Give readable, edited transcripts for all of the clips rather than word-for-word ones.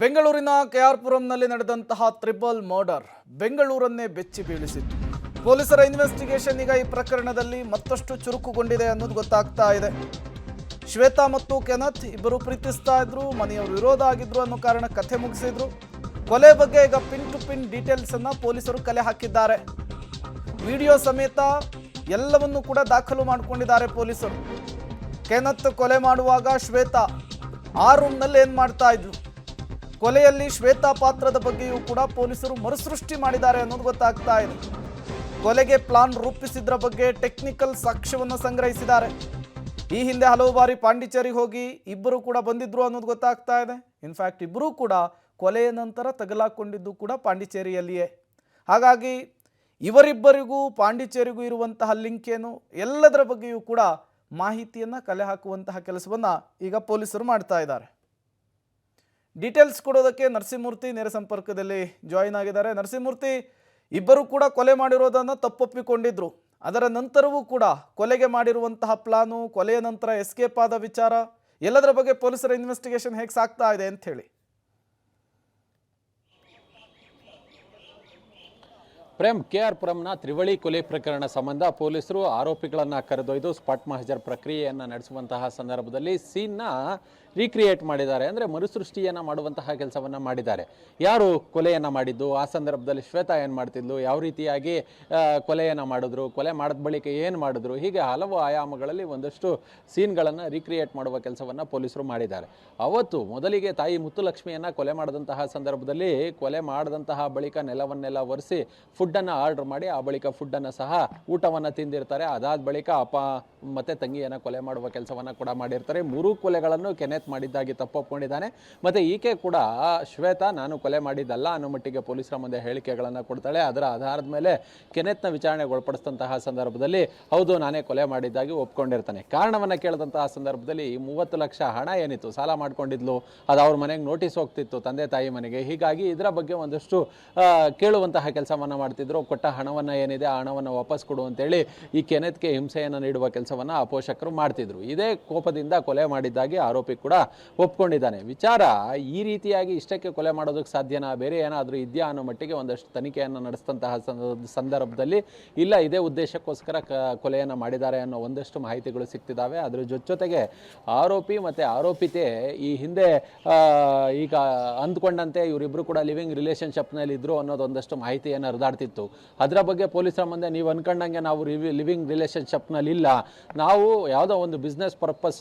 ಬೆಂಗಳೂರಿನ ಕೆಆರ್ಪುರಂನಲ್ಲಿ ನಡೆದಂತಹ triple murder ಬೆಂಗಳೂರನ್ನೇ ಬೆಚ್ಚಿ ಬೀಳಿಸಿತ್ತು. ಪೊಲೀಸರ ಇನ್ವೆಸ್ಟಿಗೇಷನ್ ಈಗ ಈ ಪ್ರಕರಣದಲ್ಲಿ ಮತ್ತಷ್ಟು ಚುರುಕುಗೊಂಡಿದೆ ಅನ್ನೋದು ಗೊತ್ತಾಗ್ತಾ ಇದೆ. ಶ್ವೇತಾ ಮತ್ತು ಕೆನತ್ ಇಬ್ಬರು ಪ್ರೀತಿಸ್ತಾ ಇದ್ರು, ಮನೆಯವರು ವಿರೋಧ ಆಗಿದ್ರು ಅನ್ನೋ ಕಾರಣ ಕಥೆ ಮುಗಿಸಿದ್ರು. ಕೊಲೆ ಬಗ್ಗೆ ಈಗ ಪಿನ್ ಟು ಪಿನ್ ಡೀಟೇಲ್ಸ್ ಅನ್ನ ಪೊಲೀಸರು ಕಲೆ ಹಾಕಿದ್ದಾರೆ. ವಿಡಿಯೋ ಸಮೇತ ಎಲ್ಲವನ್ನೂ ಕೂಡ ದಾಖಲು ಮಾಡಿಕೊಂಡಿದ್ದಾರೆ ಪೊಲೀಸರು. ಕೆನತ್ ಕೊಲೆ ಮಾಡುವಾಗ ಶ್ವೇತಾ ಆ ರೂಮ್ನಲ್ಲಿ ಏನು ಮಾಡ್ತಾ ಇದ್ರು, ಕೊಲೆಯಲ್ಲಿ ಶ್ವೇತಾ ಪಾತ್ರದ ಬಗ್ಗೆಯೂ ಕೂಡ ಪೊಲೀಸರು ಮರುಸೃಷ್ಟಿ ಮಾಡಿದ್ದಾರೆ ಅನ್ನೋದು ಗೊತ್ತಾಗ್ತಾ ಇದೆ. ಕೊಲೆಗೆ ಪ್ಲಾನ್ ರೂಪಿಸಿದ್ರ ಬಗ್ಗೆ ಟೆಕ್ನಿಕಲ್ ಸಾಕ್ಷ್ಯವನ್ನು ಸಂಗ್ರಹಿಸಿದ್ದಾರೆ. ಈ ಹಿಂದೆ ಹಲವು ಬಾರಿ ಪಾಂಡಿಚೇರಿಗೆ ಹೋಗಿ ಇಬ್ಬರು ಕೂಡ ಬಂದಿದ್ರು ಅನ್ನೋದು ಗೊತ್ತಾಗ್ತಾ ಇದೆ. ಇನ್ಫ್ಯಾಕ್ಟ್ ಇಬ್ಬರೂ ಕೂಡ ಕೊಲೆಯ ನಂತರ ತಗಲಾಕೊಂಡಿದ್ದು ಕೂಡ ಪಾಂಡಿಚೇರಿಯಲ್ಲಿಯೇ. ಹಾಗಾಗಿ ಇವರಿಬ್ಬರಿಗೂ ಪಾಂಡಿಚೇರಿಗೂ ಇರುವಂತಹ ಲಿಂಕ್ ಏನು, ಎಲ್ಲದರ ಬಗ್ಗೆಯೂ ಕೂಡ ಮಾಹಿತಿಯನ್ನು ಕಲೆ ಹಾಕುವಂತಹ ಕೆಲಸವನ್ನು ಈಗ ಪೊಲೀಸರು ಮಾಡ್ತಾ ಇದ್ದಾರೆ. ಡೀಟೇಲ್ಸ್ ಕೊಡೋದಕ್ಕೆ ನರಸಿಂಹಮೂರ್ತಿ ನೇರ ಸಂಪರ್ಕದಲ್ಲಿ ಜಾಯಿನ್ ಆಗಿದ್ದಾರೆ. ನರಸಿಂಹಮೂರ್ತಿ, ಇಬ್ಬರು ಕೂಡ ಕೊಲೆ ಮಾಡಿರೋದನ್ನು ತಪ್ಪೊಪ್ಪಿಕೊಂಡಿದ್ರು. ಅದರ ನಂತರವೂ ಕೂಡ ಕೊಲೆಗೆ ಮಾಡಿರುವಂತಹ ಪ್ಲಾನು, ಕೊಲೆಯ ನಂತರ ಎಸ್ಕೇಪ್ ಆದ ವಿಚಾರ, ಎಲ್ಲದರ ಬಗ್ಗೆ ಪೊಲೀಸರ ಇನ್ವೆಸ್ಟಿಗೇಷನ್ ಹೇಗೆ ಸಾಗ್ತಾ ಇದೆ ಅಂತ ಹೇಳಿ. ಪ್ರೇಮ್, ಕೆಆರ್ಪುರಂನ ತ್ರಿವಳಿ ಕೊಲೆ ಪ್ರಕರಣ ಸಂಬಂಧ ಪೊಲೀಸರು ಆರೋಪಿಗಳನ್ನು ಕರೆದೊಯ್ದು ಸ್ಪಾಟ್ ಮಹಜರ್ ಪ್ರಕ್ರಿಯೆಯನ್ನು ನಡೆಸುವಂತಹ ಸಂದರ್ಭದಲ್ಲಿ ಸೀನ್ನ ರೀಕ್ರಿಯೇಟ್ ಮಾಡಿದ್ದಾರೆ. ಅಂದರೆ ಮರುಸೃಷ್ಟಿಯನ್ನು ಮಾಡುವಂತಹ ಕೆಲಸವನ್ನು ಮಾಡಿದ್ದಾರೆ. ಯಾರು ಕೊಲೆಯನ್ನು ಮಾಡಿದ್ದು, ಆ ಸಂದರ್ಭದಲ್ಲಿ ಶ್ವೇತಾ ಏನು ಮಾಡ್ತಿದ್ಲು, ಯಾವ ರೀತಿಯಾಗಿ ಕೊಲೆಯನ್ನು ಮಾಡಿದ್ರು, ಕೊಲೆ ಮಾಡಿದ ಬಳಿಕ ಏನು ಮಾಡಿದ್ರು, ಹೀಗೆ ಹಲವು ಆಯಾಮಗಳಲ್ಲಿ ಒಂದಷ್ಟು ಸೀನ್ಗಳನ್ನು ರೀಕ್ರಿಯೇಟ್ ಮಾಡುವ ಕೆಲಸವನ್ನು ಪೊಲೀಸರು ಮಾಡಿದ್ದಾರೆ. ಅವತ್ತು ಮೊದಲಿಗೆ ತಾಯಿ ಮುತ್ತುಲಕ್ಷ್ಮಿಯನ್ನು ಕೊಲೆ ಮಾಡಿದಂತಹ ಸಂದರ್ಭದಲ್ಲಿ ಕೊಲೆ ಮಾಡಿದಂತಹ ಬಳಿಕ ನೆಲವನ್ನೆಲ್ಲ ಒರೆಸಿ ಫುಡ್ಡನ್ನು ಆರ್ಡರ್ ಮಾಡಿ ಆ ಬಳಿಕ ಫುಡ್ಡನ್ನು ಸಹ ಊಟವನ್ನು ತಿಂದಿರ್ತಾರೆ. ಅದಾದ ಬಳಿಕ ಅಪ್ಪ ಮತ್ತು ತಂಗಿಯನ್ನು ಕೊಲೆ ಮಾಡುವ ಕೆಲಸವನ್ನು ಕೂಡ ಮಾಡಿರ್ತಾರೆ. ಮೂರೂ ಕೊಲೆಗಳನ್ನು ಕೆನೆತ್ ಮಾಡಿದ್ದಾಗಿ ತಪ್ಪೊಪ್ಕೊಂಡಿದ್ದಾನೆ. ಮತ್ತು ಈಕೆ ಕೂಡ ಶ್ವೇತಾ ನಾನು ಕೊಲೆ ಮಾಡಿದ್ದಲ್ಲ ಅನ್ನೋ ಮಟ್ಟಿಗೆ ಪೊಲೀಸರ ಮುಂದೆ ಹೇಳಿಕೆಗಳನ್ನು ಕೊಡ್ತಾಳೆ. ಅದರ ಆಧಾರದ ಮೇಲೆ ಕೆನೆತ್ನ ವಿಚಾರಣೆಗೆ ಒಳಪಡಿಸಿದಂತಹ ಸಂದರ್ಭದಲ್ಲಿ ಹೌದು ನಾನೇ ಕೊಲೆ ಮಾಡಿದ್ದಾಗಿ ಒಪ್ಕೊಂಡಿರ್ತಾನೆ. ಕಾರಣವನ್ನು ಕೇಳಿದಂತಹ ಸಂದರ್ಭದಲ್ಲಿ 30 ಲಕ್ಷ ಹಣ ಏನಿತ್ತು ಸಾಲ ಮಾಡ್ಕೊಂಡಿದ್ಲು, ಅದು ಅವ್ರ ಮನೆಗೆ ನೋಟಿಸ್ ಹೋಗ್ತಿತ್ತು, ತಂದೆ ತಾಯಿ ಮನೆಗೆ. ಹೀಗಾಗಿ ಇದರ ಬಗ್ಗೆ ಒಂದಷ್ಟು ಕೇಳುವಂತಹ ಕೆಲಸವನ್ನು ಮಾಡ್ತಿದ್ರು. ಕೊಟ್ಟ ಹಣವನ್ನು ಏನಿದೆ ಆ ಹಣವನ್ನು ವಾಪಸ್ ಕೊಡು ಅಂತೇಳಿ ಈ ಕೆನೆತ್ಗೆ ಹಿಂಸೆಯನ್ನು ನೀಡುವ ಕೆಲಸವನ್ನು ಆ ಪೋಷಕರು ಮಾಡ್ತಿದ್ರು. ಇದೇ ಕೋಪದಿಂದ ಕೊಲೆ ಮಾಡಿದ್ದಾಗಿ ಆರೋಪಿ ಕೂಡ ಒಪ್ಕೊಂಡಿದ್ದಾನೆ. ವಿಚಾರ ಈ ರೀತಿಯಾಗಿ ಇಷ್ಟಕ್ಕೆ ಕೊಲೆ ಮಾಡೋದಕ್ಕೆ ಸಾಧ್ಯನಾ, ಬೇರೆ ಏನಾದರೂ ಇದೆಯಾ ಅನ್ನೋ ಮಟ್ಟಿಗೆ ಒಂದಷ್ಟು ತನಿಖೆಯನ್ನು ನಡೆಸಿದಂತಹ ಸಂದರ್ಭದಲ್ಲಿ ಇಲ್ಲ ಇದೇ ಉದ್ದೇಶಕ್ಕೋಸ್ಕರ ಕೊಲೆಯನ್ನು ಮಾಡಿದ್ದಾರೆ ಅನ್ನೋ ಒಂದಷ್ಟು ಮಾಹಿತಿಗಳು ಸಿಗ್ತಿದ್ದಾವೆ. ಅದರ ಜೊತೆಗೆ ಆರೋಪಿ ಮತ್ತು ಆರೋಪಿತೆ ಈ ಹಿಂದೆ ಈಗ ಅಂದ್ಕೊಂಡಂತೆ ಇವರಿಬ್ಬರು ಕೂಡ ಲಿವಿಂಗ್ ರಿಲೇಷನ್ಶಿಪ್ನಲ್ಲಿ ಇದ್ರು ಅನ್ನೋದು ಒಂದಷ್ಟು ಮಾಹಿತಿಯನ್ನು ಹರಿದಾಡ್ತಿತ್ತು. ಅದರ ಬಗ್ಗೆ ಪೊಲೀಸರ ಮುಂದೆ ನೀವು ಅನ್ಕೊಂಡಂಗೆ ನಾವು ಲಿವಿಂಗ್ ರಿಲೇಷನ್ಶಿಪ್ನಲ್ಲಿ ಇಲ್ಲ, ನಾವು ಯಾವುದೋ ಒಂದು ಬಿಸ್ನೆಸ್ ಪರ್ಪಸ್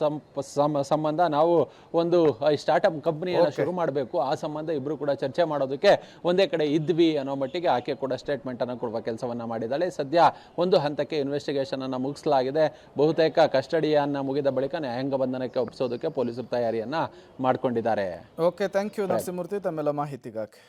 ಸಂಬಂಧ ನಾವು ಒಂದು ಸ್ಟಾರ್ಟಪ್ ಕಂಪ್ನಿಯನ್ನು ಶುರು ಮಾಡಬೇಕು, ಆ ಸಂಬಂಧ ಇಬ್ಬರು ಕೂಡ ಚರ್ಚೆ ಮಾಡೋದಕ್ಕೆ ಒಂದೇ ಕಡೆ ಇದ್ವಿ ಅನ್ನೋ ಮಟ್ಟಿಗೆ ಆಕೆ ಕೂಡ ಸ್ಟೇಟ್ಮೆಂಟನ್ನು ಕೊಡುವ ಕೆಲಸವನ್ನು ಮಾಡಿದ್ದಾಳೆ. ಸದ್ಯ ಒಂದು ಹಂತಕ್ಕೆ ಇನ್ವೆಸ್ಟಿಗೇಷನ್ ಅನ್ನು ಮುಗಿಸಲಾಗಿದೆ. ಬಹುತೇಕ ಕಸ್ಟಡಿಯನ್ನು ಮುಗಿದ ಬಳಿಕ ನ್ಯಾಯಾಂಗ ಬಂಧನಕ್ಕೆ ಒಪ್ಪಿಸೋದಕ್ಕೆ ಪೊಲೀಸರು ತಯಾರಿಯನ್ನು ಮಾಡಿಕೊಂಡಿದ್ದಾರೆ. ಓಕೆ, ಥ್ಯಾಂಕ್ ಯು ನರಸಿಂಹಮೂರ್ತಿ ತಮ್ಮೆಲ್ಲ ಮಾಹಿತಿಗಾಗಿ.